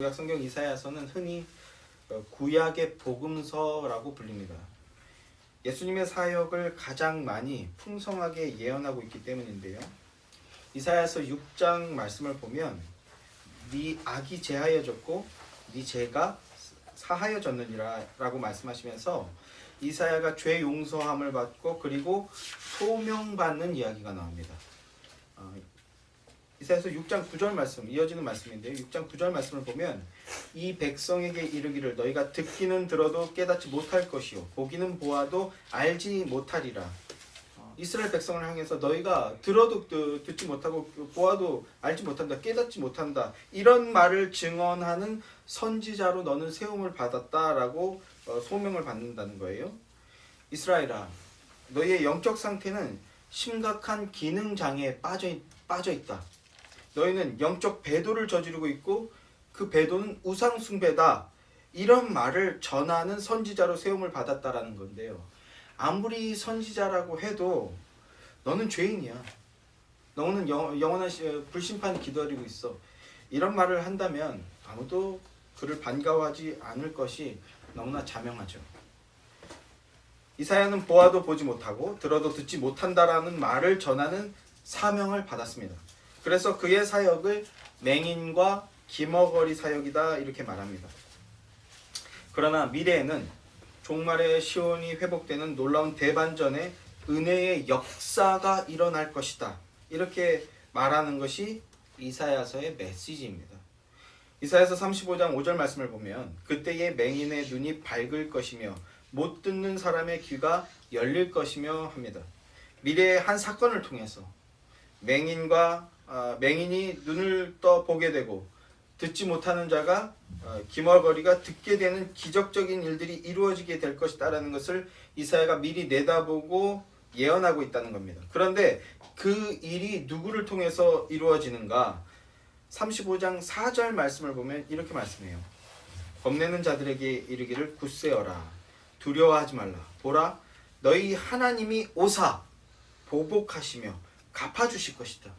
구약 성경 이사야서는 흔히 구약의 복음서라고 불립니다. 예수님의 사역을 가장 많이 풍성하게 예언하고 있기 때문인데요. 이사야서 6장 말씀을 보면 네 악이 제하여졌고 네 죄가 사하여졌느니라 라고 말씀하시면서 이사야가 죄 용서함을 받고 그리고 소명받는 이야기가 나옵니다. 이사야서 6장 9절 말씀, 이어지는 말씀인데요. 6장 9절 말씀을 보면 이 백성에게 이르기를 너희가 듣기는 들어도 깨닫지 못할 것이요 보기는 보아도 알지 못하리라. 이스라엘 백성을 향해서 너희가 들어도 듣지 못하고 보아도 알지 못한다, 깨닫지 못한다, 이런 말을 증언하는 선지자로 너는 세움을 받았다라고 소명을 받는다는 거예요. 이스라엘아, 너희의 영적 상태는 심각한 기능 장애에 빠져 있다. 너희는 영적 배도를 저지르고 있고 그 배도는 우상 숭배다. 이런 말을 전하는 선지자로 세움을 받았다라는 건데요. 아무리 선지자라고 해도 너는 죄인이야. 너는 영원한 불심판이 기다리고 있어. 이런 말을 한다면 아무도 그를 반가워하지 않을 것이 너무나 자명하죠. 이사야는 보아도 보지 못하고 들어도 듣지 못한다라는 말을 전하는 사명을 받았습니다. 그래서 그의 사역을 맹인과 기머거리 사역이다 이렇게 말합니다. 그러나 미래에는 종말의 시온이 회복되는 놀라운 대반전의 은혜의 역사가 일어날 것이다. 이렇게 말하는 것이 이사야서의 메시지입니다. 이사야서 35장 5절 말씀을 보면 그때의 맹인의 눈이 밝을 것이며 못 듣는 사람의 귀가 열릴 것이며 합니다. 미래의 한 사건을 통해서 맹인이 눈을 떠 보게 되고 듣지 못하는 자가 기머거리가 듣게 되는 기적적인 일들이 이루어지게 될 것이다라는 것을 이사야가 미리 내다보고 예언하고 있다는 겁니다. 그런데 그 일이 누구를 통해서 이루어지는가? 35장 4절 말씀을 보면 이렇게 말씀해요. 겁내는 자들에게 이르기를 굳세어라. 두려워하지 말라. 보라, 너희 하나님이 오사 보복하시며 갚아주실 것이다.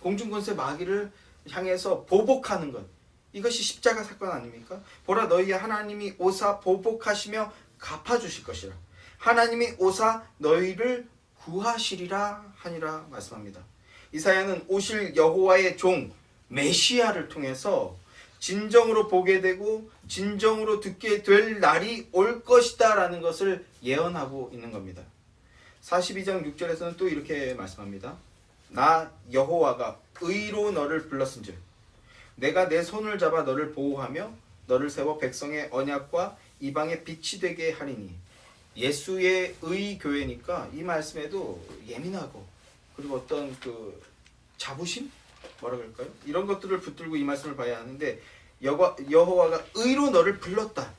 공중권세 마귀를 향해서 보복하는 것, 이것이 십자가 사건 아닙니까? 보라, 너희 하나님이 오사 보복하시며 갚아주실 것이라. 하나님이 오사 너희를 구하시리라 하니라 말씀합니다. 이사야는 오실 여호와의 종 메시아를 통해서 진정으로 보게 되고 진정으로 듣게 될 날이 올 것이다 라는 것을 예언하고 있는 겁니다. 42장 6절에서는 또 이렇게 말씀합니다. 나 여호와가 의로 너를 불렀은즉 내가 내 손을 잡아 너를 보호하며 너를 세워 백성의 언약과 이방의 빛이 되게 하리니. 예수의 의 교회니까 이 말씀에도 예민하고 그리고 어떤 그 자부심? 뭐라 그럴까요? 이런 것들을 붙들고 이 말씀을 봐야 하는데 여호와가 의로 너를 불렀다.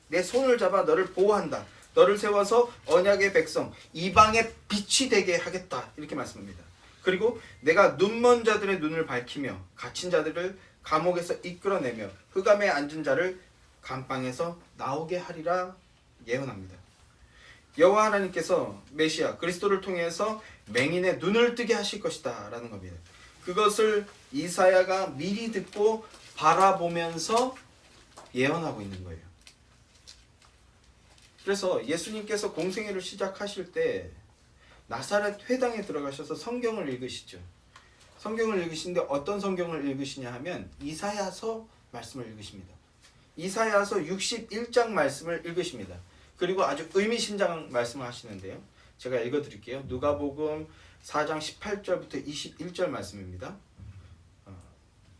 내 손을 잡아 너를 보호한다. 너를 세워서 언약의 백성, 이방의 빛이 되게 하겠다. 이렇게 말씀합니다. 그리고 내가 눈먼 자들의 눈을 밝히며 갇힌 자들을 감옥에서 이끌어내며 흑암에 앉은 자를 감방에서 나오게 하리라 예언합니다. 여호와 하나님께서 메시아 그리스도를 통해서 맹인의 눈을 뜨게 하실 것이다 라는 겁니다. 그것을 이사야가 미리 듣고 바라보면서 예언하고 있는 거예요. 그래서 예수님께서 공생애를 시작하실 때 나사렛 회당에 들어가셔서 성경을 읽으시죠. 성경을 읽으시는데 어떤 성경을 읽으시냐 하면 이사야서 말씀을 읽으십니다. 이사야서 61장 말씀을 읽으십니다. 그리고 아주 의미심장한 말씀을 하시는데요. 제가 읽어드릴게요. 누가복음 4장 18절부터 21절 말씀입니다.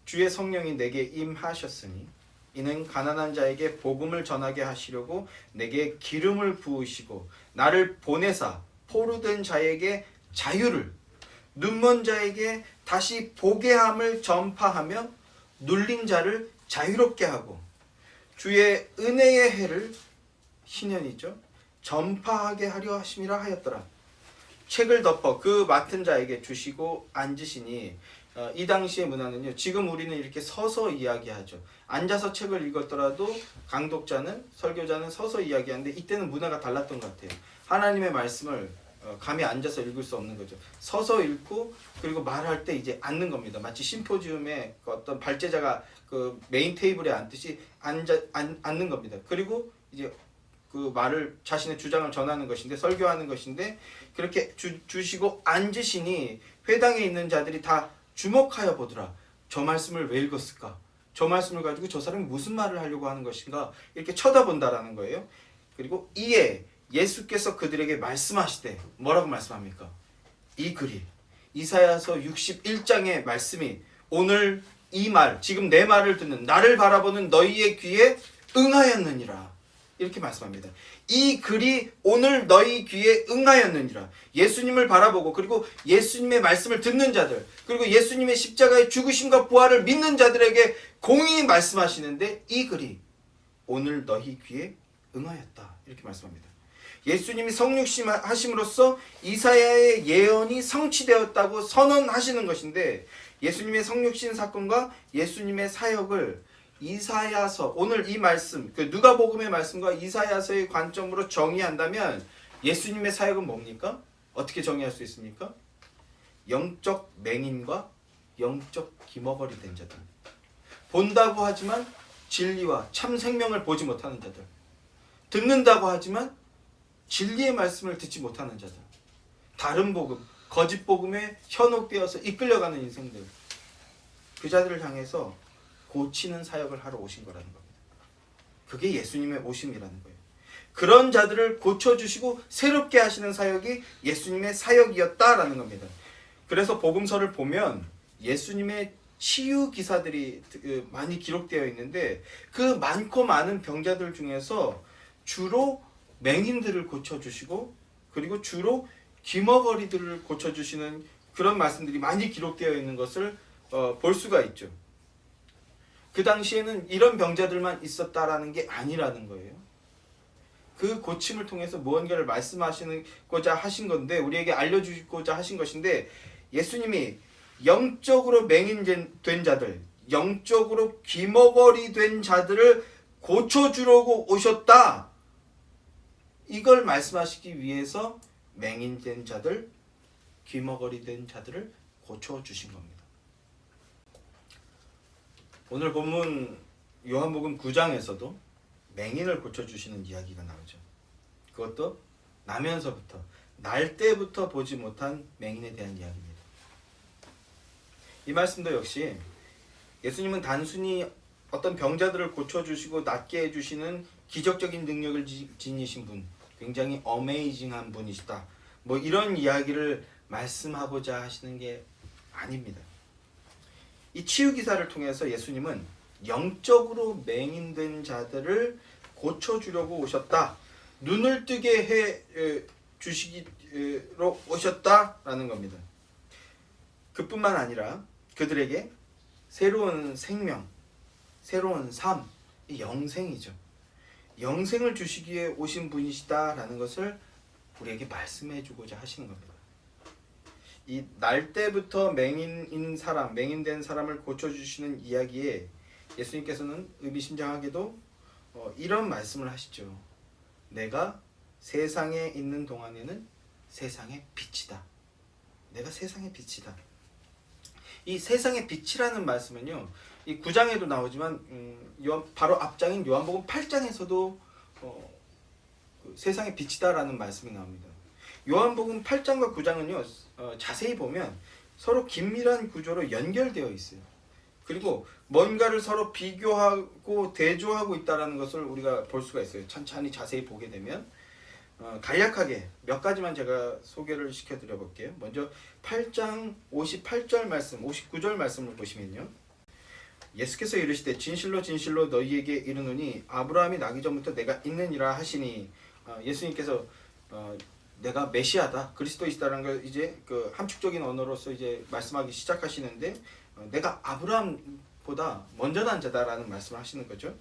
주의 성령이 내게 임하셨으니 이는 가난한 자에게 복음을 전하게 하시려고 내게 기름을 부으시고 나를 보내사 포로된 자에게 자유를, 눈먼 자에게 다시 보게 함을 전파하며 눌린 자를 자유롭게 하고 주의 은혜의 해를 신년이죠. 전파하게 하려 하심이라 하였더라. 책을 덮어 그 맡은 자에게 주시고 앉으시니 이 당시의 문화는요. 지금 우리는 이렇게 서서 이야기하죠. 앉아서 책을 읽었더라도 강독자는 설교자는 서서 이야기하는데 이때는 문화가 달랐던 것 같아요. 하나님의 말씀을 감히 앉아서 읽을 수 없는 거죠. 서서 읽고 그리고 말할 때 이제 앉는 겁니다. 마치 심포지움에 그 어떤 발제자가 그 메인 테이블에 앉듯이 앉는 겁니다. 그리고 이제 그 말을 자신의 주장을 전하는 것인데 설교하는 것인데 그렇게 주시고 앉으시니 회당에 있는 자들이 다 주목하여 보더라. 저 말씀을 왜 읽었을까? 저 말씀을 가지고 저 사람이 무슨 말을 하려고 하는 것인가? 이렇게 쳐다본다라는 거예요. 그리고 이에 예수께서 그들에게 말씀하시되 뭐라고 말씀합니까? 이 글이 이사야서 61장의 말씀이 오늘 이 말, 지금 내 말을 듣는 나를 바라보는 너희의 귀에 응하였느니라. 이렇게 말씀합니다. 이 글이 오늘 너희 귀에 응하였느니라. 예수님을 바라보고 그리고 예수님의 말씀을 듣는 자들 그리고 예수님의 십자가의 죽으심과 부활을 믿는 자들에게 공히 말씀하시는데 이 글이 오늘 너희 귀에 응하였다. 이렇게 말씀합니다. 예수님이 성육신 하심으로써 이사야의 예언이 성취되었다고 선언하시는 것인데 예수님의 성육신 사건과 예수님의 사역을 이사야서 오늘 이 말씀 그 누가복음의 말씀과 이사야서의 관점으로 정의한다면 예수님의 사역은 뭡니까? 어떻게 정의할 수 있습니까? 영적 맹인과 영적 기머거리 된 자들, 본다고 하지만 진리와 참 생명을 보지 못하는 자들, 듣는다고 하지만 진리의 말씀을 듣지 못하는 자들, 다른 복음, 거짓 복음에 현혹되어서 이끌려가는 인생들, 그 자들을 향해서 고치는 사역을 하러 오신 거라는 겁니다. 그게 예수님의 오심이라는 거예요. 그런 자들을 고쳐주시고 새롭게 하시는 사역이 예수님의 사역이었다라는 겁니다. 그래서 복음서를 보면 예수님의 치유 기사들이 많이 기록되어 있는데 그 많고 많은 병자들 중에서 주로 맹인들을 고쳐주시고 그리고 주로 귀머거리들을 고쳐주시는 그런 말씀들이 많이 기록되어 있는 것을 볼 수가 있죠. 그 당시에는 이런 병자들만 있었다라는 게 아니라는 거예요. 그 고침을 통해서 무언가를 말씀하시고자 하신 건데 우리에게 알려주고자 하신 것인데 예수님이 영적으로 맹인된 자들, 영적으로 귀머거리 된 자들을 고쳐주려고 오셨다. 이걸 말씀하시기 위해서 맹인된 자들, 귀머거리 된 자들을 고쳐주신 겁니다. 오늘 본문 요한복음 9장에서도 맹인을 고쳐주시는 이야기가 나오죠. 그것도 나면서부터, 날 때부터 보지 못한 맹인에 대한 이야기입니다. 이 말씀도 역시 예수님은 단순히 어떤 병자들을 고쳐주시고 낫게 해주시는 기적적인 능력을 지니신 분, 굉장히 어메이징한 분이시다, 뭐 이런 이야기를 말씀하고자 하시는 게 아닙니다. 이 치유 기사를 통해서 예수님은 영적으로 맹인된 자들을 고쳐주려고 오셨다, 눈을 뜨게 해 주시기로 오셨다라는 겁니다. 그뿐만 아니라 그들에게 새로운 생명, 새로운 삶, 영생이죠. 영생을 주시기에 오신 분이시다라는 것을 우리에게 말씀해 주고자 하시는 겁니다. 이 날 때부터 맹인인 사람, 맹인된 사람을 고쳐주시는 이야기에 예수님께서는 의미심장하게도 이런 말씀을 하시죠. 내가 세상에 있는 동안에는 세상의 빛이다. 내가 세상의 빛이다. 이 세상의 빛이라는 말씀은요, 이 9장에도 나오지만 바로 앞장인 요한복음 8장에서도 세상의 빛이다라는 말씀이 나옵니다. 요한복음 8장과 9장은요 자세히 보면 서로 긴밀한 구조로 연결되어 있어요. 그리고 뭔가를 서로 비교하고 대조하고 있다는 것을 우리가 볼 수가 있어요. 천천히 자세히 보게 되면 간략하게 몇 가지만 제가 소개를 시켜드려 볼게요. 먼저 8장 58절 말씀, 59절 말씀을 보시면요, 예수께서 이르시되 진실로 진실로 너희에게 이르노니 아브라함이 나기 전부터 내가 있느니라 하시니, 예수님께서 내가 메시아다, 그리스도이시다라는 걸 이제 그 함축적인 언어로서 이제 말씀하기 시작하시는데 내가 아브라함보다 먼저 난 자다라는 말씀을 하시는 거죠.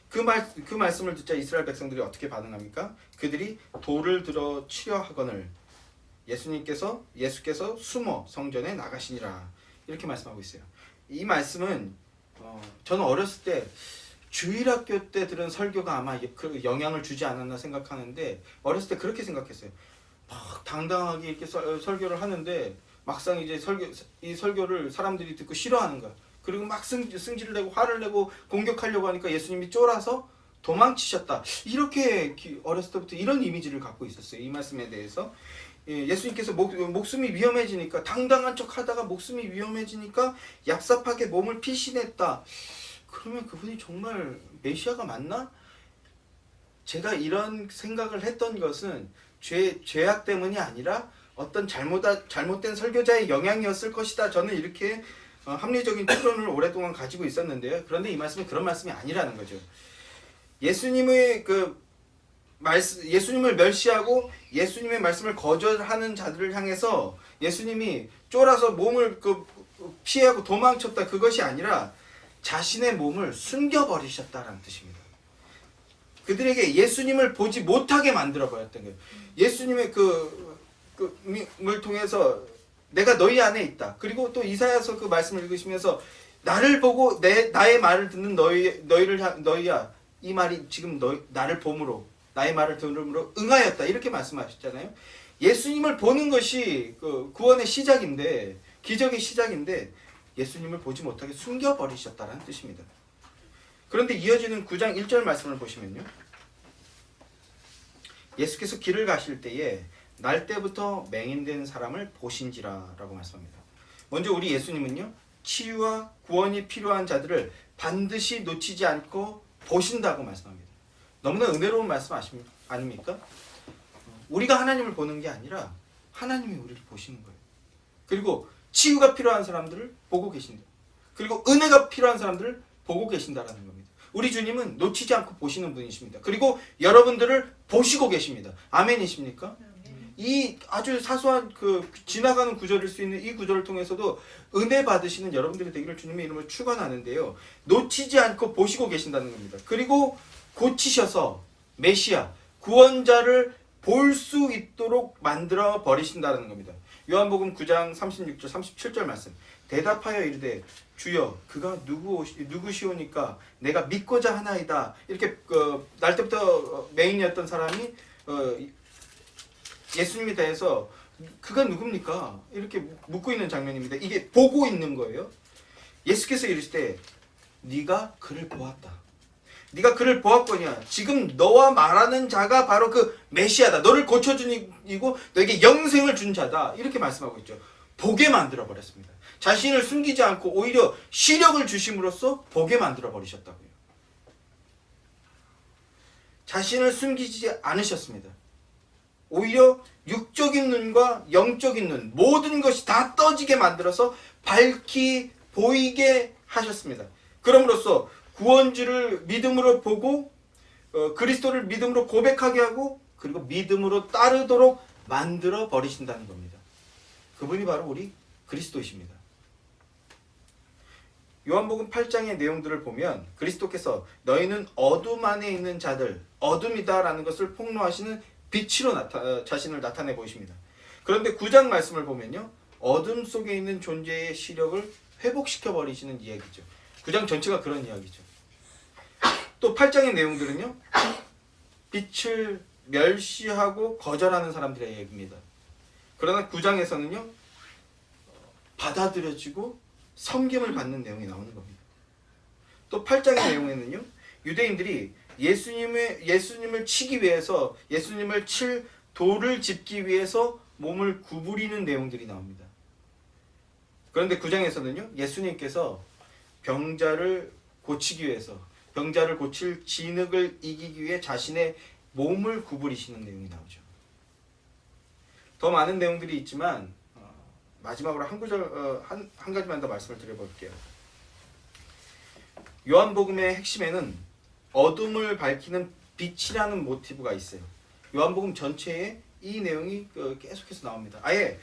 그 말씀을 듣자 이스라엘 백성들이 어떻게 반응합니까? 그들이 돌을 들어 치려 하거늘 예수께서 숨어 성전에 나가시니라, 이렇게 말씀하고 있어요. 이 말씀은 저는 어렸을 때 주일학교 때 들은 설교가 아마 그 영향을 주지 않았나 생각하는데 어렸을 때 그렇게 생각했어요. 막 당당하게 이렇게 설교를 하는데 막상 이제 이 설교를 사람들이 듣고 싫어하는 거야. 그리고 막 승질을 내고 화를 내고 공격하려고 하니까 예수님이 쫄아서 도망치셨다. 이렇게 어렸을 때부터 이런 이미지를 갖고 있었어요. 이 말씀에 대해서. 예수님께서 목숨이 위험해지니까 당당한 척 하다가 목숨이 위험해지니까 얍삽하게 몸을 피신했다. 그러면 그분이 정말 메시아가 맞나? 제가 이런 생각을 했던 것은 죄악 때문이 아니라 어떤 잘못된 설교자의 영향이었을 것이다. 저는 이렇게 합리적인 추론을 오랫동안 가지고 있었는데요. 그런데 이 말씀은 그런 말씀이 아니라는 거죠. 예수님의 예수님을 멸시하고 예수님의 말씀을 거절하는 자들을 향해서 예수님이 쫄아서 몸을 피하고 도망쳤다. 그것이 아니라 자신의 몸을 숨겨버리셨다라는 뜻입니다. 그들에게 예수님을 보지 못하게 만들어 버렸던 거예요. 예수님의 을 통해서 내가 너희 안에 있다. 그리고 또 이사야서 그 말씀을 읽으시면서 나를 보고 나의 말을 듣는 너희야, 이 말이 지금 나를 봄으로 나의 말을 들음으로 응하였다. 이렇게 말씀하셨잖아요. 예수님을 보는 것이 구원의 시작인데, 기적의 시작인데 예수님을 보지 못하게 숨겨버리셨다는 뜻입니다. 그런데 이어지는 9장 1절 말씀을 보시면요, 예수께서 길을 가실 때에 날 때부터 맹인된 사람을 보신지라 라고 말씀합니다. 먼저 우리 예수님은요, 치유와 구원이 필요한 자들을 반드시 놓치지 않고 보신다고 말씀합니다. 너무나 은혜로운 말씀 아닙니까? 우리가 하나님을 보는 게 아니라 하나님이 우리를 보시는 거예요. 그리고 치유가 필요한 사람들을 보고 계신다. 그리고 은혜가 필요한 사람들을 보고 계신다라는 겁니다. 우리 주님은 놓치지 않고 보시는 분이십니다. 그리고 여러분들을 보시고 계십니다. 아멘이십니까? 이 아주 사소한 지나가는 구절일 수 있는 이 구절을 통해서도 은혜 받으시는 여러분들이 되기를 주님의 이름으로 축원하는데요. 놓치지 않고 보시고 계신다는 겁니다. 그리고 고치셔서 메시아, 구원자를 볼 수 있도록 만들어 버리신다는 겁니다. 요한복음 9장 36절 37절 말씀. 대답하여 이르되 주여 그가 누구시오니까 내가 믿고자 하나이다. 이렇게 날 때부터 맹인이었던 사람이 예수님에 대해서 그가 누굽니까? 이렇게 묻고 있는 장면입니다. 이게 보고 있는 거예요. 예수께서 이르시되 네가 그를 보았다. 네가 그를 보았거니와 지금 너와 말하는 자가 바로 그 메시아다. 너를 고쳐주니고 너에게 영생을 준 자다. 이렇게 말씀하고 있죠. 보게 만들어 버렸습니다. 자신을 숨기지 않고 오히려 시력을 주심으로써 보게 만들어 버리셨다고요. 자신을 숨기지 않으셨습니다. 오히려 육적인 눈과 영적인 눈 모든 것이 다 떠지게 만들어서 밝히 보이게 하셨습니다. 그럼으로써 구원주를 믿음으로 보고 그리스도를 믿음으로 고백하게 하고 그리고 믿음으로 따르도록 만들어 버리신다는 겁니다. 그분이 바로 우리 그리스도이십니다. 요한복음 8장의 내용들을 보면 그리스도께서 너희는 어둠 안에 있는 자들, 어둠이다 라는 것을 폭로하시는 빛으로 자신을 나타내 보이십니다. 그런데 9장 말씀을 보면요, 어둠 속에 있는 존재의 시력을 회복시켜 버리시는 이야기죠. 9장 전체가 그런 이야기죠. 또 8장의 내용들은요, 빛을 멸시하고 거절하는 사람들의 얘기입니다. 그러나 9장에서는요, 받아들여지고 섬김을 받는 내용이 나오는 겁니다. 또 8장의 내용에는요, 유대인들이 예수님을 치기 위해서, 예수님을 칠 돌을 짚기 위해서 몸을 구부리는 내용들이 나옵니다. 그런데 9장에서는요, 예수님께서 병자를 고치기 위해서, 병자를 고칠 진흙을 이기기 위해 자신의 몸을 구부리시는 내용이 나오죠. 더 많은 내용들이 있지만 마지막으로 한 가지만 더 말씀을 드려볼게요. 요한복음의 핵심에는 어둠을 밝히는 빛이라는 모티브가 있어요. 요한복음 전체에 이 내용이 계속해서 나옵니다. 아예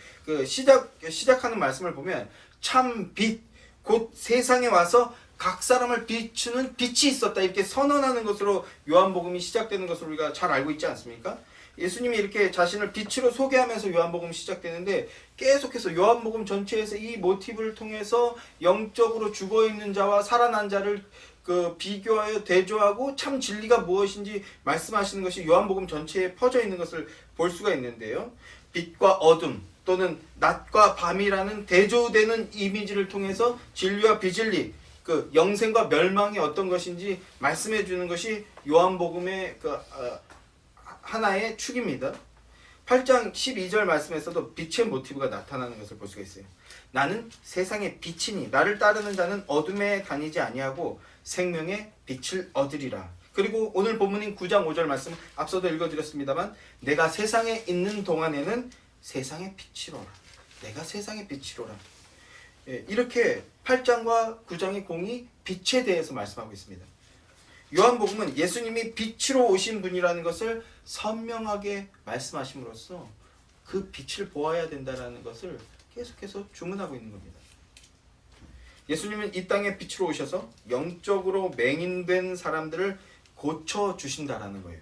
시작하는 말씀을 보면 참 빛, 곧 세상에 와서 각 사람을 비추는 빛이 있었다, 이렇게 선언하는 것으로 요한복음이 시작되는 것을 우리가 잘 알고 있지 않습니까? 예수님이 이렇게 자신을 빛으로 소개하면서 요한복음이 시작되는데 계속해서 요한복음 전체에서 이 모티브를 통해서 영적으로 죽어있는 자와 살아난 자를 그 비교하여 대조하고 참 진리가 무엇인지 말씀하시는 것이 요한복음 전체에 퍼져 있는 것을 볼 수가 있는데요. 빛과 어둠 또는 낮과 밤이라는 대조되는 이미지를 통해서 진리와 비진리, 그 영생과 멸망이 어떤 것인지 말씀해 주는 것이 요한복음의 하나의 축입니다. 8장 12절 말씀에서도 빛의 모티브가 나타나는 것을 볼 수가 있어요. 나는 세상의 빛이니 나를 따르는 자는 어둠에 다니지 아니하고 생명의 빛을 얻으리라. 그리고 오늘 본문인 9장 5절 말씀 앞서도 읽어드렸습니다만 내가 세상에 있는 동안에는 세상의 빛이로라. 내가 세상의 빛이로라. 이렇게 8장과 9장의 공이 빛에 대해서 말씀하고 있습니다. 요한복음은 예수님이 빛으로 오신 분이라는 것을 선명하게 말씀하심으로써 그 빛을 보아야 된다는 것을 계속해서 주문하고 있는 겁니다. 예수님은 이 땅에 빛으로 오셔서 영적으로 맹인된 사람들을 고쳐주신다라는 거예요.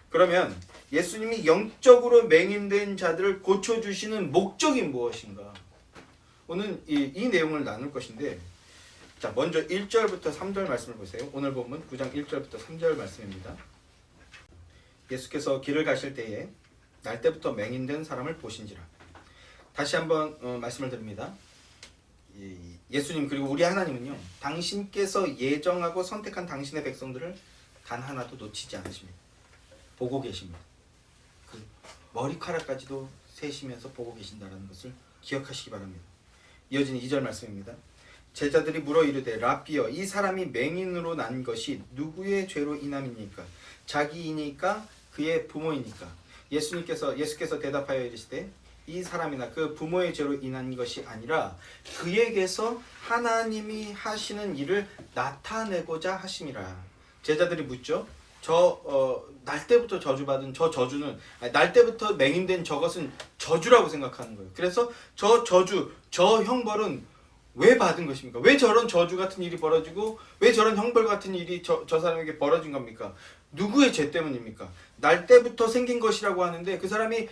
그러면 예수님이 영적으로 맹인된 자들을 고쳐주시는 목적이 무엇인가? 오늘 이 내용을 나눌 것인데, 자, 먼저 1절부터 3절 말씀을 보세요. 오늘 본문 9장 1절부터 3절 말씀입니다. 예수께서 길을 가실 때에 날때부터 맹인된 사람을 보신지라. 다시 한번 말씀을 드립니다. 예수님 그리고 우리 하나님은요, 당신께서 예정하고 선택한 당신의 백성들을 단 하나도 놓치지 않으십니다. 보고 계십니다. 그 머리카락까지도 세시면서 보고 계신다는 것을 기억하시기 바랍니다. 이어지는 2절 말씀입니다. 제자들이 물어 이르되 라삐여 이 사람이 맹인으로 난 것이 누구의 죄로 인함이니까? 자기이니까 그의 부모이니까? 예수께서 대답하여 이르시되 이 사람이나 그 부모의 죄로 인한 것이 아니라 그에게서 하나님이 하시는 일을 나타내고자 하심이라. 제자들이 묻죠. 날 때부터 저주받은 저 저주는, 날 때부터 맹인된 저것은 저주라고 생각하는 거예요. 그래서 저 저주, 저 형벌은 왜 받은 것입니까? 왜 저런 저주 같은 일이 벌어지고 왜 저런 형벌 같은 일이 저 사람에게 벌어진 겁니까? 누구의 죄 때문입니까? 날 때부터 생긴 것이라고 하는데 그 사람이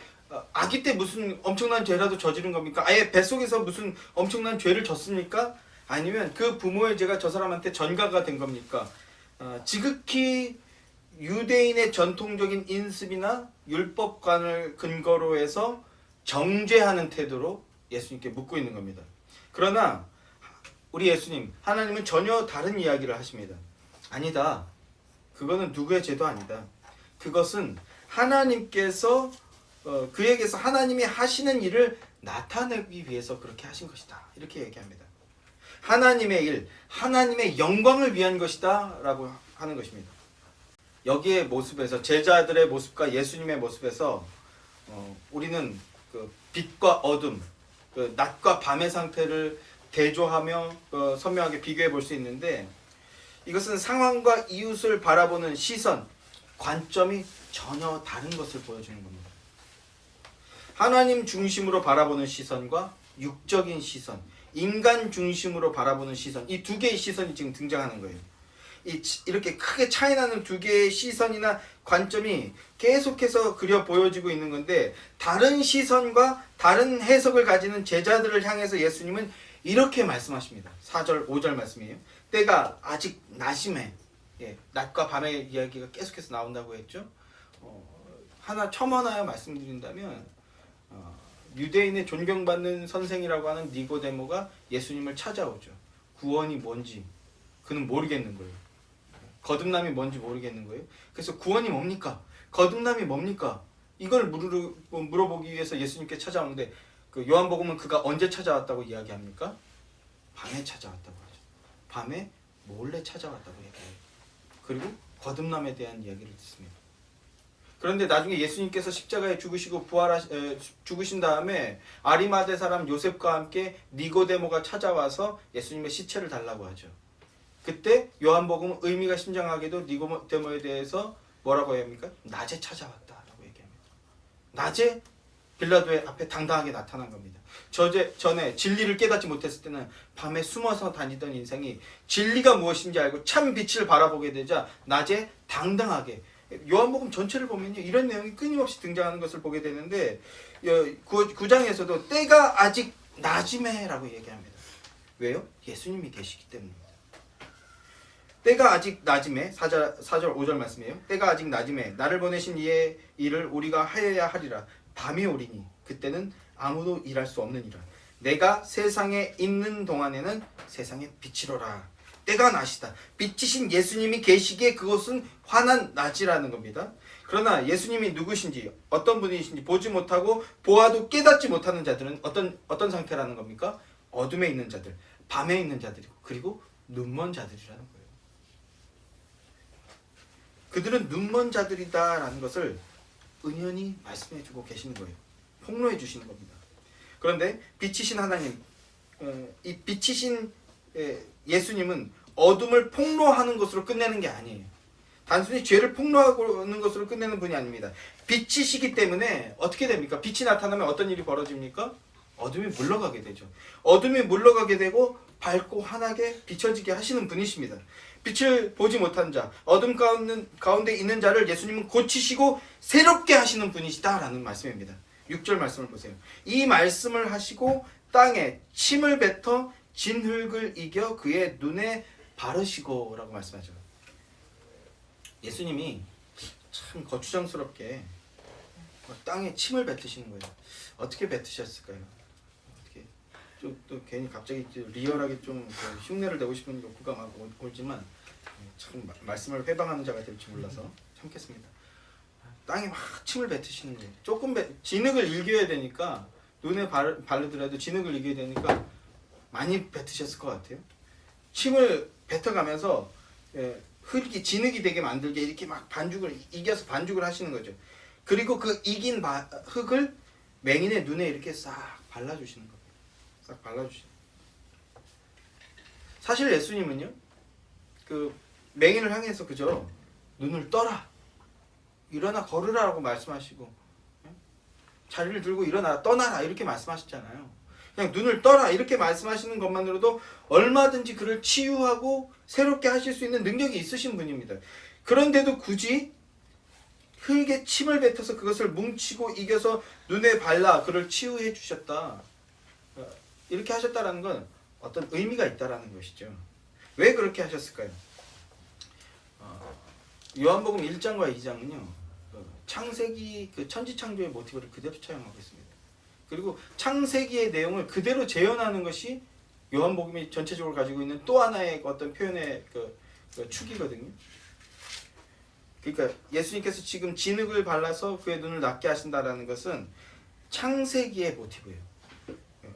아기 때 무슨 엄청난 죄라도 저지른 겁니까? 아예 뱃속에서 무슨 엄청난 죄를 졌습니까? 아니면 그 부모의 죄가 저 사람한테 전가가 된 겁니까? 지극히 유대인의 전통적인 인습이나 율법관을 근거로 해서 정죄하는 태도로 예수님께 묻고 있는 겁니다. 그러나 우리 예수님, 하나님은 전혀 다른 이야기를 하십니다. 아니다. 그거는 누구의 죄도 아니다. 그것은 하나님께서 그에게서 하나님이 하시는 일을 나타내기 위해서 그렇게 하신 것이다. 이렇게 얘기합니다. 하나님의 일, 하나님의 영광을 위한 것이다 라고 하는 것입니다. 여기의 모습에서, 제자들의 모습과 예수님의 모습에서 우리는 그 빛과 어둠, 그 낮과 밤의 상태를 대조하며 선명하게 비교해 볼 수 있는데, 이것은 상황과 이웃을 바라보는 시선, 관점이 전혀 다른 것을 보여주는 겁니다. 하나님 중심으로 바라보는 시선과 육적인 시선, 인간 중심으로 바라보는 시선, 이 두 개의 시선이 지금 등장하는 거예요. 이렇게 크게 차이나는 두 개의 시선이나 관점이 계속해서 그려 보여지고 있는 건데, 다른 시선과 다른 해석을 가지는 제자들을 향해서 예수님은 이렇게 말씀하십니다. 4절, 5절 말씀이에요. 때가 아직 낮임에, 낮과 밤의 이야기가 계속해서 나온다고 했죠. 하나 첨언하여 말씀드린다면, 유대인의 존경받는 선생이라고 하는 니고데모가 예수님을 찾아오죠. 구원이 뭔지 그는 모르겠는 거예요. 거듭남이 뭔지 모르겠는 거예요. 그래서 구원이 뭡니까? 거듭남이 뭡니까? 이걸 물어보기 위해서 예수님께 찾아오는데, 그 요한복음은 그가 언제 찾아왔다고 이야기합니까? 밤에 찾아왔다고 하죠. 밤에 몰래 찾아왔다고 얘기해요. 그리고 거듭남에 대한 이야기를 듣습니다. 그런데 나중에 예수님께서 십자가에 죽으시고 죽으신 다음에 아리마대 사람 요셉과 함께 니고데모가 찾아와서 예수님의 시체를 달라고 하죠. 그때 요한복음은 의미가 심장하게도 니고데모에 대해서 뭐라고 합니까? 낮에 찾아왔다라고 얘기합니다. 낮에 빌라도의 앞에 당당하게 나타난 겁니다. 전에 진리를 깨닫지 못했을 때는 밤에 숨어서 다니던 인생이 진리가 무엇인지 알고 참 빛을 바라보게 되자 낮에 당당하게, 요한복음 전체를 보면요, 이런 내용이 끊임없이 등장하는 것을 보게 되는데, 9장에서도 때가 아직 낮음에라고 얘기합니다. 왜요? 예수님이 계시기 때문입니다. 때가 아직 낮음에 4절 5절 말씀이에요. 때가 아직 낮음에 나를 보내신 이의 일을 우리가 하여야 하리라. 밤이 오리니 그때는 아무도 일할 수 없느니라. 내가 세상에 있는 동안에는 세상의 빛이로라. 때가 낮이다. 빛이신 예수님이 계시기에 그것은 환한 낮이라는 겁니다. 그러나 예수님이 누구신지 어떤 분이신지 보지 못하고 보아도 깨닫지 못하는 자들은 어떤 상태라는 겁니까? 어둠에 있는 자들, 밤에 있는 자들이고 그리고 눈먼 자들이라는 거예요. 그들은 눈먼 자들이다라는 것을 은연히 말씀해주고 계시는 거예요. 폭로해 주시는 겁니다. 그런데 빛이신 하나님, 이 빛이신 예수님은 어둠을 폭로하는 것으로 끝내는 게 아니에요. 단순히 죄를 폭로하는 것으로 끝내는 분이 아닙니다. 빛이시기 때문에 어떻게 됩니까? 빛이 나타나면 어떤 일이 벌어집니까? 어둠이 물러가게 되죠. 어둠이 물러가게 되고 밝고 환하게 비춰지게 하시는 분이십니다. 빛을 보지 못한 자, 어둠 가운데 있는 자를 예수님은 고치시고 새롭게 하시는 분이시다라는 말씀입니다. 6절 말씀을 보세요. 이 말씀을 하시고 땅에 침을 뱉어 진흙을 이겨 그의 눈에 바르시고 라고 말씀하죠. 예수님이 참 거추장스럽게 땅에 침을 뱉으시는 거예요. 어떻게 뱉으셨을까요? 어떻게 또 괜히 갑자기 리얼하게 좀 흉내를 내고 싶은 욕구가 막 오지만 참 말씀을 회방하는 자가 될지 몰라서 참겠습니다. 땅에 막 침을 뱉으시는 거예요. 조금 진흙을 일겨야 되니까 눈에 바르더라도 진흙을 일겨야 되니까 많이 뱉으셨을 것 같아요. 침을 뱉어가면서 흙이 진흙이 되게 만들게 이렇게 막 이겨서 반죽을 하시는 거죠. 그리고 그 이긴 흙을 맹인의 눈에 이렇게 싹 발라주시는 거예요. 싹 발라주시는. 사실 예수님은요, 그 맹인을 향해서 그저 눈을 떠라, 일어나 걸으라라고 말씀하시고 자리를 들고 일어나 떠나라 이렇게 말씀하셨잖아요. 그냥 눈을 떠라 이렇게 말씀하시는 것만으로도 얼마든지 그를 치유하고 새롭게 하실 수 있는 능력이 있으신 분입니다. 그런데도 굳이 흙에 침을 뱉어서 그것을 뭉치고 이겨서 눈에 발라 그를 치유해 주셨다. 이렇게 하셨다라는 건 어떤 의미가 있다라는 것이죠. 왜 그렇게 하셨을까요? 요한복음 1장과 2장은요. 창세기 그 천지창조의 모티브를 그대로 차용하고 있습니다. 그리고 창세기의 내용을 그대로 재현하는 것이 요한복음이 전체적으로 가지고 있는 또 하나의 어떤 표현의 그 축이거든요. 그러니까 예수님께서 지금 진흙을 발라서 그의 눈을 낫게 하신다라는 것은 창세기의 모티브예요.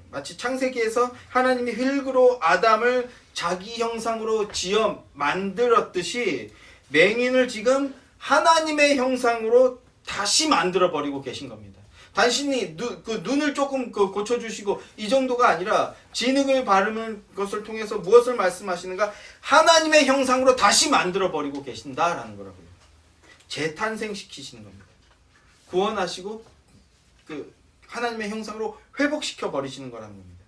마치 창세기에서 하나님이 흙으로 아담을 자기 형상으로 지어 만들었듯이 맹인을 지금 하나님의 형상으로 다시 만들어 버리고 계신 겁니다. 단순히 그 눈을 조금 고쳐주시고 이 정도가 아니라 진흙을 바르는 것을 통해서 무엇을 말씀하시는가? 하나님의 형상으로 다시 만들어 버리고 계신다라는 거라고요. 재탄생시키시는 겁니다. 구원하시고 그 하나님의 형상으로 회복시켜 버리시는 거라는 겁니다.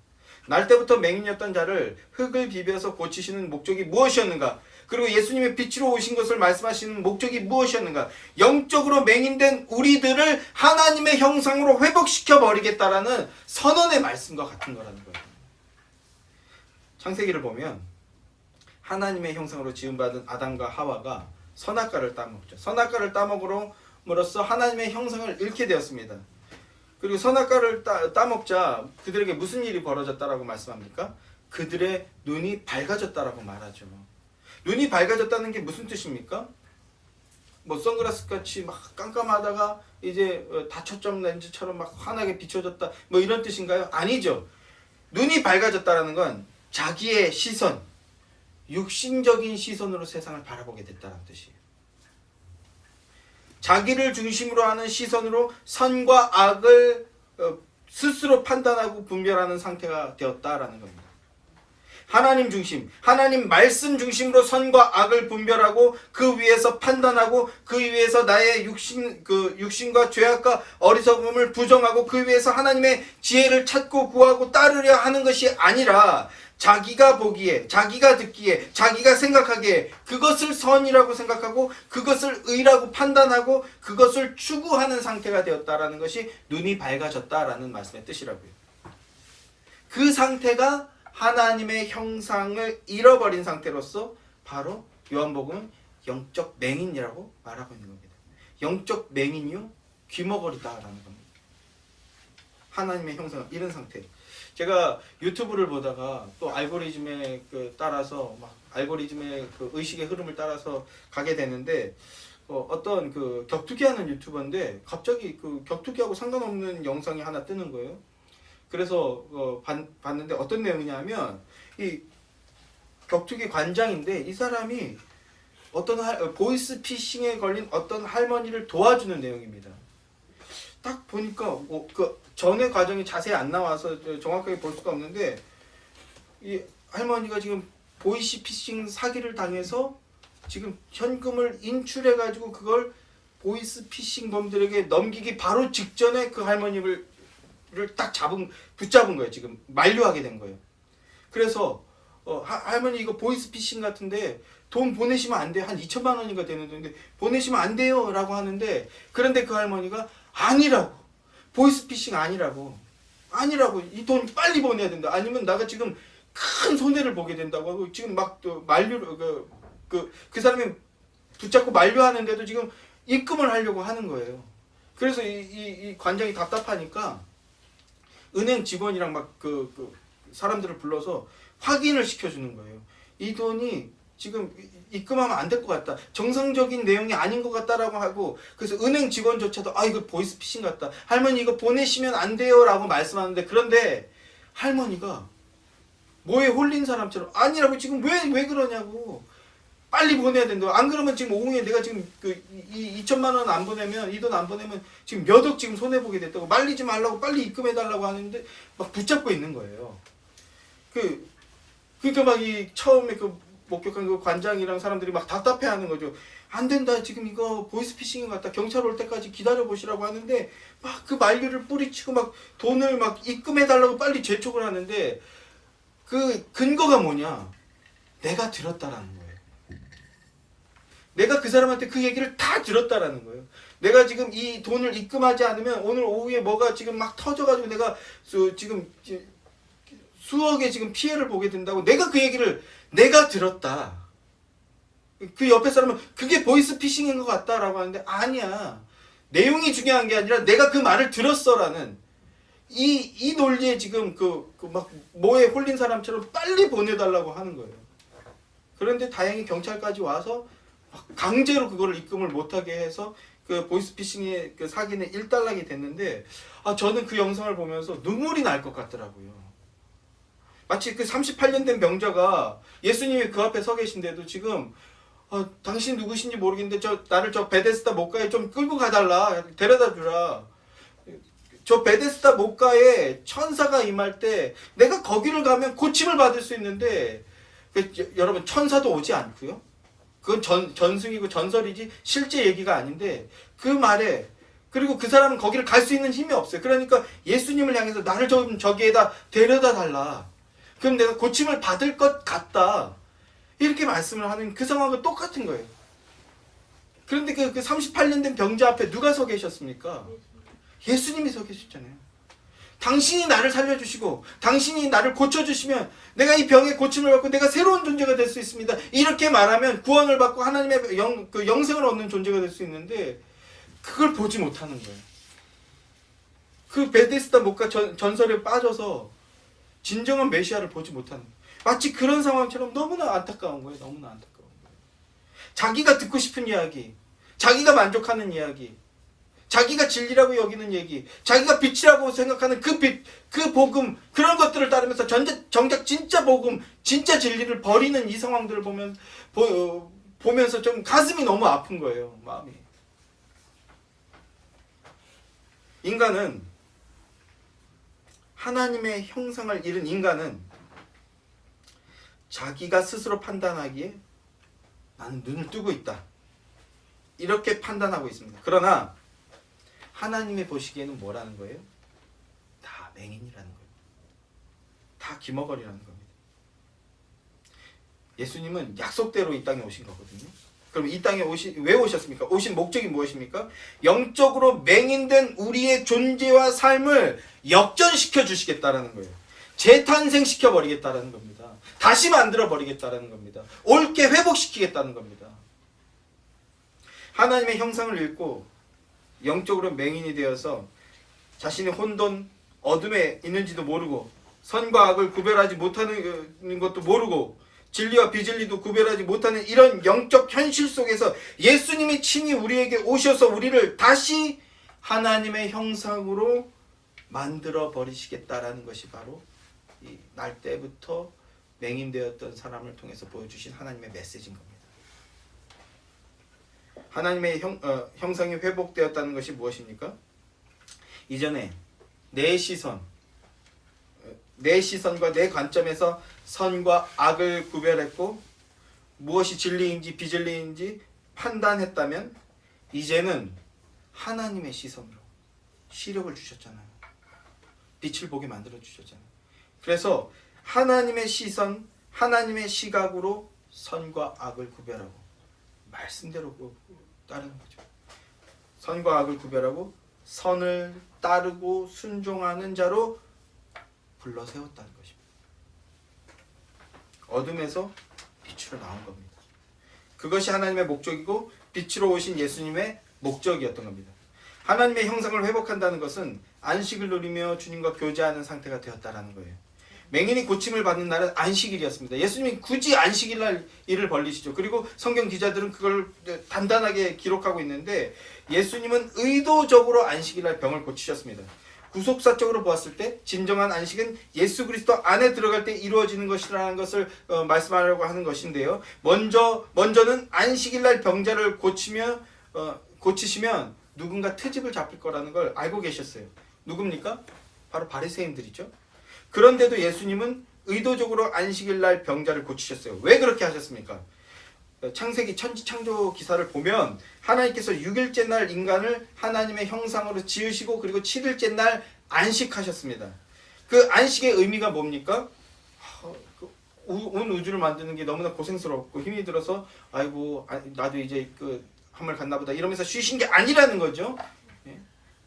날 때부터 맹인이었던 자를 흙을 비벼서 고치시는 목적이 무엇이었는가? 그리고 예수님의 빛으로 오신 것을 말씀하시는 목적이 무엇이었는가? 영적으로 맹인된 우리들을 하나님의 형상으로 회복시켜 버리겠다라는 선언의 말씀과 같은 거라는 거예요. 창세기를 보면 하나님의 형상으로 지음받은 아담과 하와가 선악과를 따먹죠. 선악과를 따먹음으로써 하나님의 형상을 잃게 되었습니다. 그리고 선악과를 따먹자 그들에게 무슨 일이 벌어졌다라고 말씀합니까? 그들의 눈이 밝아졌다라고 말하죠. 눈이 밝아졌다는 게 무슨 뜻입니까? 뭐 선글라스 같이 막 깜깜하다가 이제 다초점 렌즈처럼 막 환하게 비춰졌다 뭐 이런 뜻인가요? 아니죠. 눈이 밝아졌다라는 건 자기의 시선, 육신적인 시선으로 세상을 바라보게 됐다는 뜻이에요. 자기를 중심으로 하는 시선으로 선과 악을 스스로 판단하고 분별하는 상태가 되었다라는 겁니다. 하나님 중심, 하나님 말씀 중심으로 선과 악을 분별하고 그 위에서 판단하고 그 위에서 나의 육신과 죄악과 어리석음을 부정하고 그 위에서 하나님의 지혜를 찾고 구하고 따르려 하는 것이 아니라 자기가 보기에, 자기가 듣기에, 자기가 생각하기에 그것을 선이라고 생각하고 그것을 의라고 판단하고 그것을 추구하는 상태가 되었다라는 것이 눈이 밝아졌다라는 말씀의 뜻이라고요. 그 상태가 하나님의 형상을 잃어버린 상태로서 바로 요한복음은 영적 맹인이라고 말하고 있는 겁니다. 영적 맹인이요 귀머거리다라는 겁니다. 하나님의 형상 이런 상태. 제가 유튜브를 보다가 또 알고리즘에 따라서 막 알고리즘의 의식의 흐름을 따라서 가게 되는데 어떤 격투기하는 유튜버인데 갑자기 격투기하고 상관없는 영상이 하나 뜨는 거예요. 그래서 봤는데 어떤 내용이냐면 이 격투기 관장인데 이 사람이 어떤 보이스 피싱에 걸린 어떤 할머니를 도와주는 내용입니다. 딱 보니까 전의 과정이 자세히 안 나와서 정확하게 볼 수가 없는데 이 할머니가 지금 보이스 피싱 사기를 당해서 지금 현금을 인출해가지고 그걸 보이스 피싱 범들에게 넘기기 바로 직전에 그 할머니를 딱 붙잡은 거예요. 지금 만류하게 된 거예요. 그래서 할머니 이거 보이스 피싱 같은데 돈 보내시면 안 돼요. 한 2천만 원인가 되는 돈인데 보내시면 안 돼요 라고 하는데 그런데 그 할머니가 아니라고 보이스 피싱 아니라고 이 돈 빨리 보내야 된다. 아니면 나가 지금 큰 손해를 보게 된다고 하고 지금 막 만류를 그 사람이 붙잡고 만류하는데도 지금 입금을 하려고 하는 거예요. 그래서 이 관장이 답답하니까 은행 직원이랑 막 사람들을 불러서 확인을 시켜주는 거예요. 이 돈이 지금 입금하면 안 될 것 같다. 정상적인 내용이 아닌 것 같다라고 하고 그래서 은행 직원조차도 이거 보이스피싱 같다. 할머니 이거 보내시면 안 돼요 라고 말씀하는데 그런데 할머니가 뭐에 홀린 사람처럼 아니라고 지금 왜 그러냐고 빨리 보내야 된다고 안 그러면 지금 오후에 내가 지금 이 2천만 원 안 보내면 이 돈 안 보내면 지금 몇 억 지금 손해보게 됐다고 말리지 말라고 빨리 입금해달라고 하는데 막 붙잡고 있는 거예요. 그러니까 막 처음에 목격한 그 관장이랑 사람들이 막 답답해하는 거죠. 안 된다 지금 이거 보이스피싱인 것 같다. 경찰 올 때까지 기다려 보시라고 하는데 막 그 만류를 뿌리치고 막 돈을 막 입금해달라고 빨리 재촉을 하는데 그 근거가 뭐냐? 내가 들었다라는 거예요. 내가 그 사람한테 그 얘기를 다 들었다라는 거예요. 내가 지금 이 돈을 입금하지 않으면 오늘 오후에 뭐가 지금 막 터져가지고 내가 지금 수억의 지금 피해를 보게 된다고 내가 그 얘기를 내가 들었다. 그 옆에 사람은 그게 보이스피싱인 것 같다라고 하는데 아니야. 내용이 중요한 게 아니라 내가 그 말을 들었어라는 이 논리에 지금 막 뭐에 홀린 사람처럼 빨리 보내달라고 하는 거예요. 그런데 다행히 경찰까지 와서 강제로 그거를 입금을 못하게 해서 그 보이스피싱의 그 사기는 일단락이 됐는데 저는 그 영상을 보면서 눈물이 날 것 같더라고요. 마치 그 38년 된 병자가 예수님이 그 앞에 서 계신데도 지금 당신 누구신지 모르겠는데 나를 저 베데스다 목가에 좀 끌고 가달라 데려다 주라. 저 베데스다 목가에 천사가 임할 때 내가 거기를 가면 고침을 받을 수 있는데 여러분 천사도 오지 않고요. 그건 전승이고 전설이지 실제 얘기가 아닌데 그 말에 그리고 그 사람은 거기를 갈 수 있는 힘이 없어요. 그러니까 예수님을 향해서 나를 좀 저기에다 데려다 달라. 그럼 내가 고침을 받을 것 같다. 이렇게 말씀을 하는 그 상황과 똑같은 거예요. 그런데 그 38년 된 병자 앞에 누가 서 계셨습니까? 예수님이 서 계셨잖아요. 당신이 나를 살려주시고 당신이 나를 고쳐주시면 내가 이 병의 고침을 받고 내가 새로운 존재가 될 수 있습니다. 이렇게 말하면 구원을 받고 하나님의 영생을 얻는 존재가 될 수 있는데 그걸 보지 못하는 거예요. 그 베데스다 목가 전설에 빠져서 진정한 메시아를 보지 못하는 거예요. 마치 그런 상황처럼 너무나 안타까운 거예요. 너무나 안타까운 거예요. 자기가 듣고 싶은 이야기, 자기가 만족하는 이야기, 자기가 진리라고 여기는 얘기, 자기가 빛이라고 생각하는 그 빛, 그 복음, 그런 것들을 따르면서 정작 진짜 복음, 진짜 진리를 버리는 이 상황들을 보면서 좀 가슴이 너무 아픈 거예요. 마음이. 인간은 하나님의 형상을 잃은 인간은 자기가 스스로 판단하기에 나는 눈을 뜨고 있다. 이렇게 판단하고 있습니다. 그러나 하나님이 보시기에는 뭐라는 거예요? 다 맹인이라는 거예요. 다 기머거리라는 겁니다. 예수님은 약속대로 이 땅에 오신 거거든요. 그럼 이 땅에 왜 오셨습니까? 오신 목적이 무엇입니까? 영적으로 맹인된 우리의 존재와 삶을 역전시켜 주시겠다라는 거예요. 재탄생시켜 버리겠다라는 겁니다. 다시 만들어 버리겠다라는 겁니다. 옳게 회복시키겠다는 겁니다. 하나님의 형상을 잃고 영적으로 맹인이 되어서 자신이 혼돈, 어둠에 있는지도 모르고 선과 악을 구별하지 못하는 것도 모르고 진리와 비진리도 구별하지 못하는 이런 영적 현실 속에서 예수님이 친히 우리에게 오셔서 우리를 다시 하나님의 형상으로 만들어 버리시겠다라는 것이 바로 이 날 때부터 맹인되었던 사람을 통해서 보여주신 하나님의 메시지인 겁니다. 하나님의 형상이 회복되었다는 것이 무엇입니까? 이전에 내 시선과 내 관점에서 선과 악을 구별했고 무엇이 진리인지 비진리인지 판단했다면 이제는 하나님의 시선으로 시력을 주셨잖아요. 빛을 보게 만들어 주셨잖아요. 그래서 하나님의 시선, 하나님의 시각으로 선과 악을 구별하고 말씀대로 따르는 거죠. 선과 악을 구별하고 선을 따르고 순종하는 자로 불러 세웠다는 것입니다. 어둠에서 빛으로 나온 겁니다. 그것이 하나님의 목적이고 빛으로 오신 예수님의 목적이었던 겁니다. 하나님의 형상을 회복한다는 것은 안식을 누리며 주님과 교제하는 상태가 되었다라는 거예요. 맹인이 고침을 받는 날은 안식일이었습니다. 예수님이 굳이 안식일날 일을 벌리시죠. 그리고 성경 기자들은 그걸 단단하게 기록하고 있는데 예수님은 의도적으로 안식일날 병을 고치셨습니다. 구속사적으로 보았을 때 진정한 안식은 예수 그리스도 안에 들어갈 때 이루어지는 것이라는 것을 말씀하려고 하는 것인데요. 먼저는 안식일날 병자를 고치시면 누군가 트집을 잡힐 거라는 걸 알고 계셨어요. 누굽니까? 바로 바리새인들이죠. 그런데도 예수님은 의도적으로 안식일날 병자를 고치셨어요. 왜 그렇게 하셨습니까? 창세기 천지창조 기사를 보면 하나님께서 6일째 날 인간을 하나님의 형상으로 지으시고 그리고 7일째 날 안식하셨습니다. 그 안식의 의미가 뭡니까? 온 우주를 만드는 게 너무나 고생스럽고 힘이 들어서 아이고 나도 이제 한물 갔나 보다 이러면서 쉬신 게 아니라는 거죠.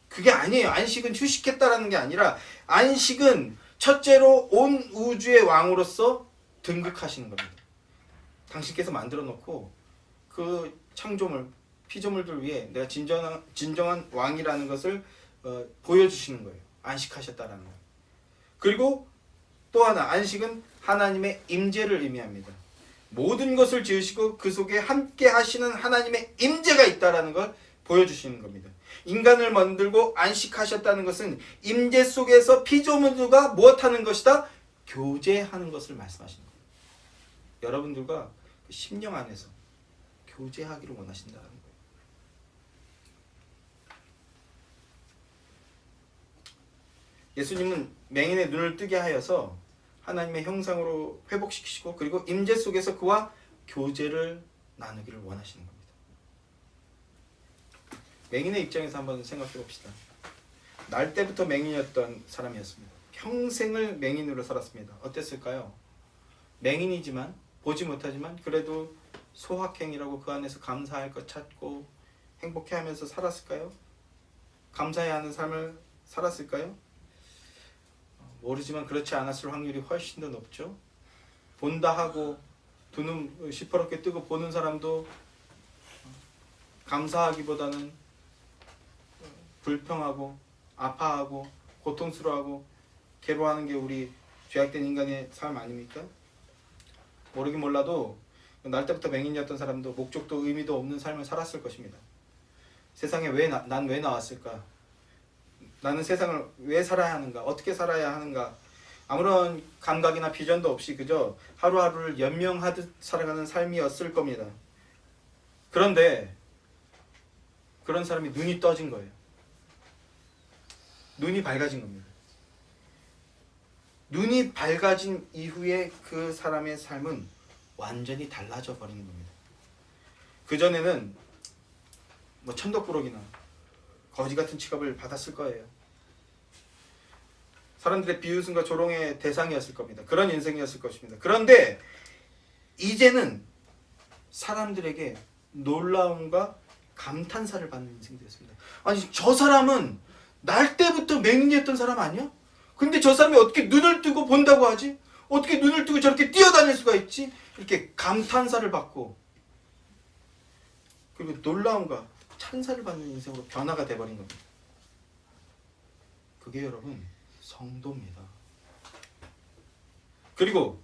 그게 아니에요. 안식은 휴식했다라는 게 아니라 안식은 첫째로 온 우주의 왕으로서 등극하시는 겁니다. 당신께서 만들어 놓고 그 창조물, 피조물들 위해 내가 진정한 왕이라는 것을 보여주시는 거예요. 안식하셨다라는 거예요. 그리고 또 하나, 안식은 하나님의 임재를 의미합니다. 모든 것을 지으시고 그 속에 함께 하시는 하나님의 임재가 있다라는 걸 보여주시는 겁니다. 인간을 만들고 안식하셨다는 것은 임재 속에서 피조물들과 무엇하는 것이다? 교제하는 것을 말씀하시는 거예요. 여러분들과 그 심령 안에서 교제하기를 원하신다는 거예요. 예수님은 맹인의 눈을 뜨게 하여서 하나님의 형상으로 회복시키시고 그리고 임재 속에서 그와 교제를 나누기를 원하시는 겁니다. 맹인의 입장에서 한번 생각해 봅시다. 날 때부터 맹인이었던 사람이었습니다. 평생을 맹인으로 살았습니다. 어땠을까요? 맹인이지만 보지 못하지만 그래도 소확행이라고 그 안에서 감사할 것 찾고 행복해하면서 살았을까요? 감사해야 하는 삶을 살았을까요? 모르지만 그렇지 않았을 확률이 훨씬 더 높죠. 본다 하고 두 눈 시퍼렇게 뜨고 보는 사람도 감사하기보다는 불평하고 아파하고 고통스러워하고 괴로워하는 게 우리 죄악된 인간의 삶 아닙니까? 모르긴 몰라도 날 때부터 맹인이었던 사람도 목적도 의미도 없는 삶을 살았을 것입니다. 세상에 난 왜 나왔을까? 나는 세상을 왜 살아야 하는가? 어떻게 살아야 하는가? 아무런 감각이나 비전도 없이 그저 하루하루를 연명하듯 살아가는 삶이었을 겁니다. 그런데 그런 사람이 눈이 떠진 거예요. 눈이 밝아진 겁니다. 눈이 밝아진 이후에 그 사람의 삶은 완전히 달라져 버리는 겁니다. 그전에는 천덕꾸러기나 거지 같은 취급을 받았을 거예요. 사람들의 비웃음과 조롱의 대상이었을 겁니다. 그런 인생이었을 것입니다. 그런데 이제는 사람들에게 놀라움과 감탄사를 받는 인생이 되었습니다. 아니 저 사람은 날 때부터 맹인이었던 사람 아니야? 근데 저 사람이 어떻게 눈을 뜨고 본다고 하지? 어떻게 눈을 뜨고 저렇게 뛰어다닐 수가 있지? 이렇게 감탄사를 받고, 그리고 놀라움과 찬사를 받는 인생으로 변화가 돼버린 겁니다. 그게 여러분 성도입니다. 그리고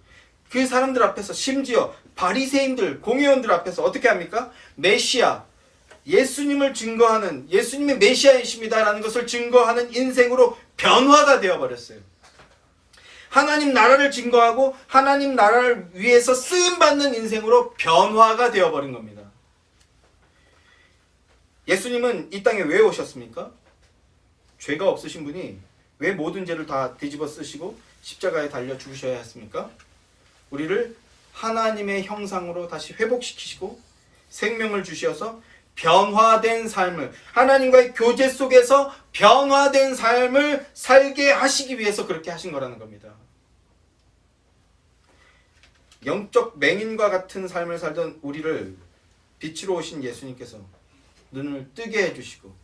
그 사람들 앞에서, 심지어 바리새인들, 공회원들 앞에서 어떻게 합니까? 메시아, 예수님을 증거하는, 예수님의 메시아이십니다라는 것을 증거하는 인생으로 변화가 되어버렸어요. 하나님 나라를 증거하고 하나님 나라를 위해서 쓰임받는 인생으로 변화가 되어버린 겁니다. 예수님은 이 땅에 왜 오셨습니까? 죄가 없으신 분이 왜 모든 죄를 다 뒤집어 쓰시고 십자가에 달려 죽으셔야 했습니까? 우리를 하나님의 형상으로 다시 회복시키시고 생명을 주셔서 변화된 삶을, 하나님과의 교제 속에서 변화된 삶을 살게 하시기 위해서 그렇게 하신 거라는 겁니다. 영적 맹인과 같은 삶을 살던 우리를 빛으로 오신 예수님께서 눈을 뜨게 해주시고,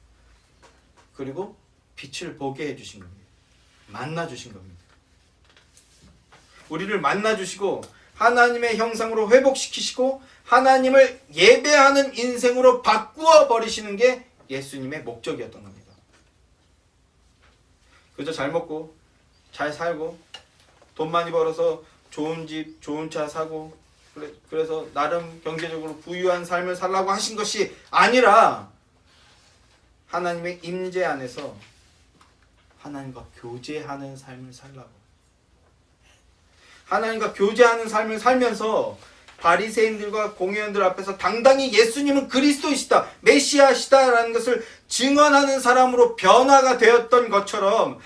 그리고 빛을 보게 해주신 겁니다. 만나주신 겁니다. 우리를 만나주시고 하나님의 형상으로 회복시키시고 하나님을 예배하는 인생으로 바꾸어 버리시는 게 예수님의 목적이었던 겁니다. 그저 잘 먹고 잘 살고 돈 많이 벌어서 좋은 집, 좋은 차 사고, 그래서 나름 경제적으로 부유한 삶을 살라고 하신 것이 아니라 하나님의 임재 안에서 하나님과 교제하는 삶을 살라고, 하나님과 교제하는 삶을 살면서 바리새인들과 공회원들 앞에서 당당히 예수님은 그리스도이시다, 메시아시다라는 것을 증언하는 사람으로 변화가 되었던 것처럼,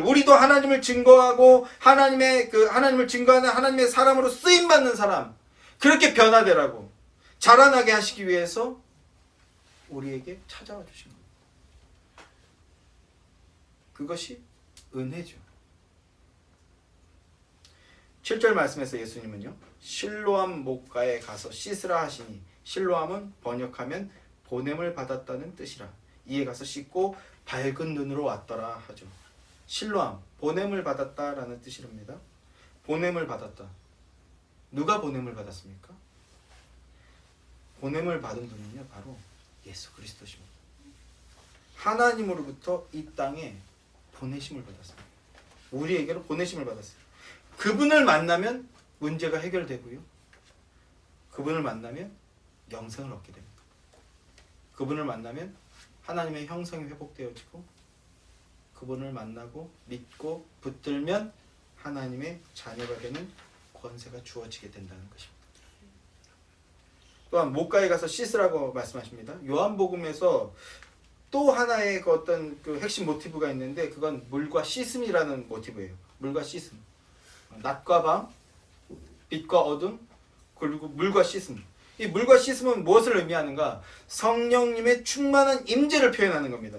우리도 하나님을 증거하고 하나님을 증거하는 하나님의 사람으로 쓰임 받는 사람, 그렇게 변화되라고, 자라나게 하시기 위해서 우리에게 찾아와 주신 겁니다. 그것이 은혜죠. 7절 말씀에서 예수님은요, 실로암 목가에 가서 씻으라 하시니, 실로암은 번역하면 보냄을 받았다는 뜻이라. 이에 가서 씻고 밝은 눈으로 왔더라 하죠. 실로암, 보냄을 받았다라는 뜻이랍니다. 보냄을 받았다. 누가 보냄을 받았습니까? 보냄을 받은 분은요, 바로 예수 그리스도십니다. 하나님으로부터 이 땅에 보내심을 받았습니다. 우리에게로 보내심을 받았어요. 그분을 만나면 문제가 해결되고요, 그분을 만나면 영생을 얻게 됩니다. 그분을 만나면 하나님의 형상이 회복되어지고, 그분을 만나고 믿고 붙들면 하나님의 자녀가 되는 권세가 주어지게 된다는 것입니다. 또한 목가에 가서 씻으라고 말씀하십니다. 요한복음에서 또 하나의 어떤 핵심 모티브가 있는데, 그건 물과 씻음이라는 모티브예요. 물과 씻음. 낮과 밤, 빛과 어둠, 그리고 물과 씻음. 이 물과 씻음은 무엇을 의미하는가? 성령님의 충만한 임재를 표현하는 겁니다.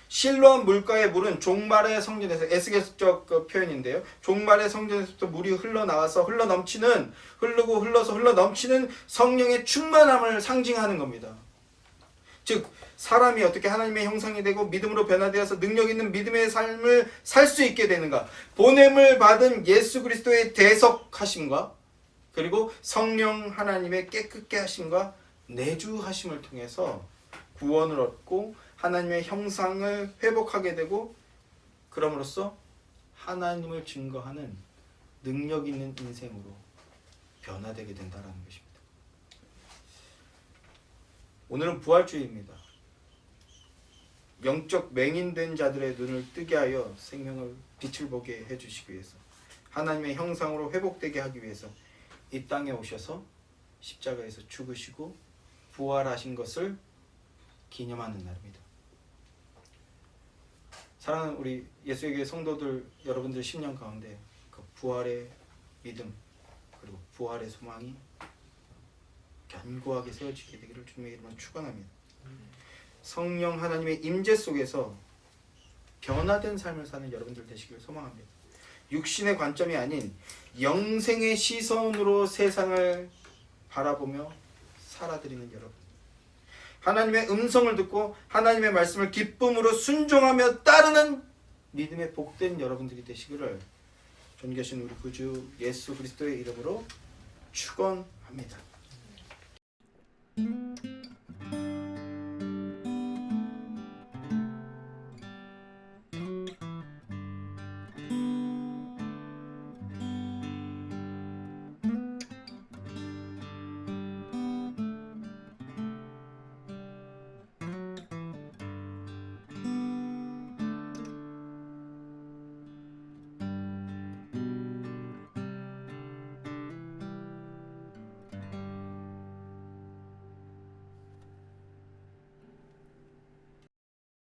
실로암 물가의 물은 종말의 성전에서, 에스겔적 표현인데요, 종말의 성전에서부터 물이 흘러나와서 흘러서 넘치는 성령의 충만함을 상징하는 겁니다. 즉 사람이 어떻게 하나님의 형상이 되고 믿음으로 변화되어서 능력 있는 믿음의 삶을 살 수 있게 되는가? 보냄을 받은 예수 그리스도의 대속하심과, 그리고 성령 하나님의 깨끗게 하심과 내주하심을 통해서 구원을 얻고 하나님의 형상을 회복하게 되고, 그럼으로써 하나님을 증거하는 능력 있는 인생으로 변화되게 된다는 것입니다. 오늘은 부활주의입니다. 영적 맹인된 자들의 눈을 뜨게 하여 생명을, 빛을 보게 해주시기 위해서, 하나님의 형상으로 회복되게 하기 위해서 이 땅에 오셔서 십자가에서 죽으시고 부활하신 것을 기념하는 날입니다. 사랑하는 우리 예수의 교회 성도들 여러분들 10년 가운데 그 부활의 믿음, 그리고 부활의 소망이 견고하게 세워지게 되기를 주님의 이름으로 축원합니다. 성령 하나님의 임재 속에서 변화된 삶을 사는 여러분들 되시기를 소망합니다. 육신의 관점이 아닌 영생의 시선으로 세상을 바라보며 살아드리는 여러분, 하나님의 음성을 듣고 하나님의 말씀을 기쁨으로 순종하며 따르는 믿음의 복된 여러분들이 되시기를 존귀하신 우리 구주 예수 그리스도의 이름으로 축원합니다.